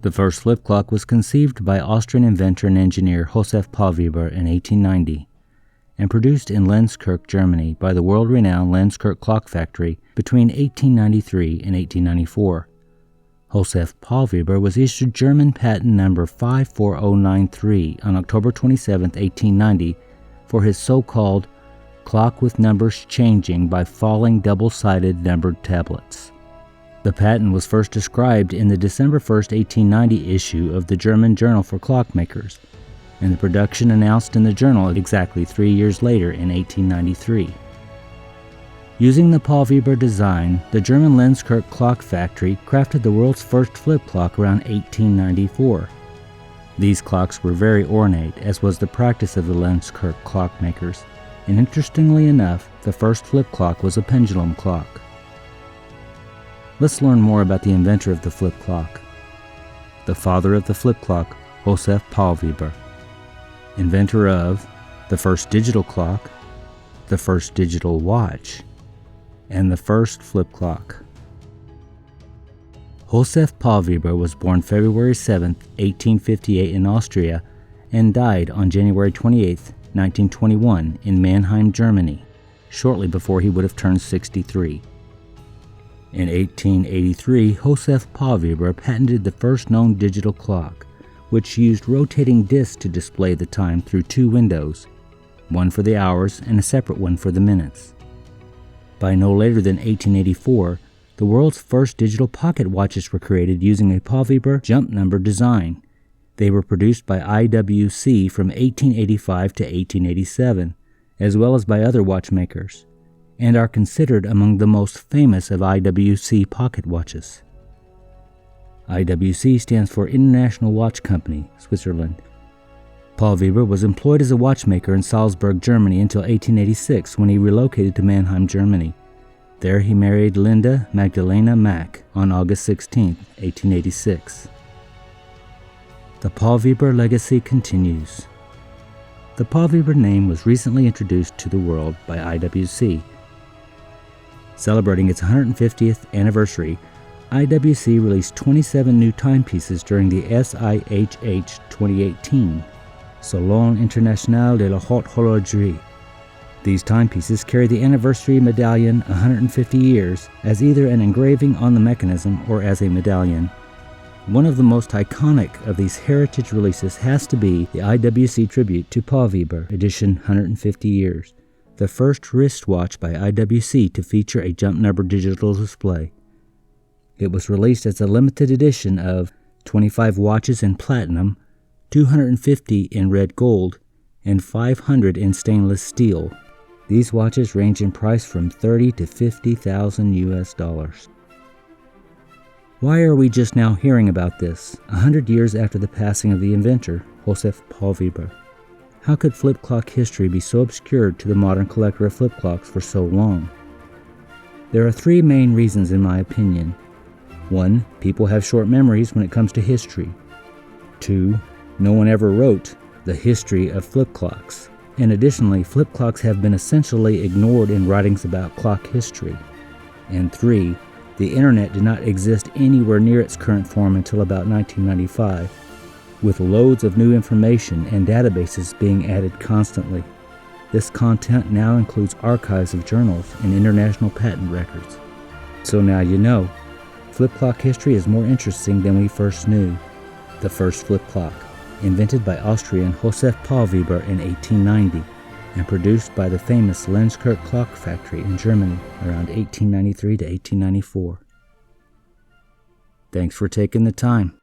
The first flip clock was conceived by Austrian inventor and engineer Josef Pallweber in 1890 and produced in Lenzkirch, Germany by the world-renowned Lenzkirch Clock Factory between 1893 and 1894. Josef Pallweber was issued German patent number 54093 on October 27, 1890 for his so-called clock with numbers changing by falling double-sided numbered tablets. The patent was first described in the December 1, 1890 issue of the German Journal for Clockmakers, and the production announced in the journal exactly 3 years later in 1893. Using the Pallweber design, the German Lenzkirch Clock Factory crafted the world's first flip clock around 1894. These clocks were very ornate, as was the practice of the Lenzkirch clockmakers, and interestingly enough, the first flip clock was a pendulum clock. Let's learn more about the inventor of the flip clock. The father of the flip clock, Josef Pallweber. Inventor of the first digital clock, the first digital watch, and the first flip clock. Josef Pallweber was born February 7, 1858 in Austria and died on January 28, 1921 in Mannheim, Germany, shortly before he would have turned 63. In 1883, Josef Pallweber patented the first known digital clock, which used rotating discs to display the time through two windows, one for the hours and a separate one for the minutes. By no later than 1884, the world's first digital pocket watches were created using a Pallweber jump number design. They were produced by IWC from 1885 to 1887, as well as by other watchmakers, and are considered among the most famous of IWC pocket watches. IWC stands for International Watch Company, Switzerland. Pallweber was employed as a watchmaker in Salzburg, Germany until 1886 when he relocated to Mannheim, Germany. There he married Linda Magdalena Mack on August 16, 1886. The Pallweber legacy continues. The Pallweber name was recently introduced to the world by IWC. Celebrating its 150th anniversary, IWC released 27 new timepieces during the SIHH 2018, Salon International de la Haute Horlogerie. These timepieces carry the anniversary medallion 150 years as either an engraving on the mechanism or as a medallion. One of the most iconic of these heritage releases has to be the IWC tribute to Pallweber edition 150 years, the first wristwatch by IWC to feature a jump number digital display. It was released as a limited edition of 25 watches in platinum, 250 in red gold, and 500 in stainless steel. These watches range in price from $30,000 to $50,000 US. Why are we just now hearing about this, 100 years after the passing of the inventor, Josef Pallweber? How could flip clock history be so obscured to the modern collector of flip clocks for so long? There are three main reasons in my opinion. 1. People have short memories when it comes to history. 2. No one ever wrote the history of flip clocks. And additionally, flip clocks have been essentially ignored in writings about clock history. And 3. The internet did not exist anywhere near its current form until about 1995, with loads of new information and databases being added constantly. This content now includes archives of journals and international patent records. So now you know, flip clock history is more interesting than we first knew. The first flip clock, invented by Austrian Josef Pallweber in 1890 and produced by the famous Lenzkirch Clock Factory in Germany around 1893 to 1894. Thanks for taking the time.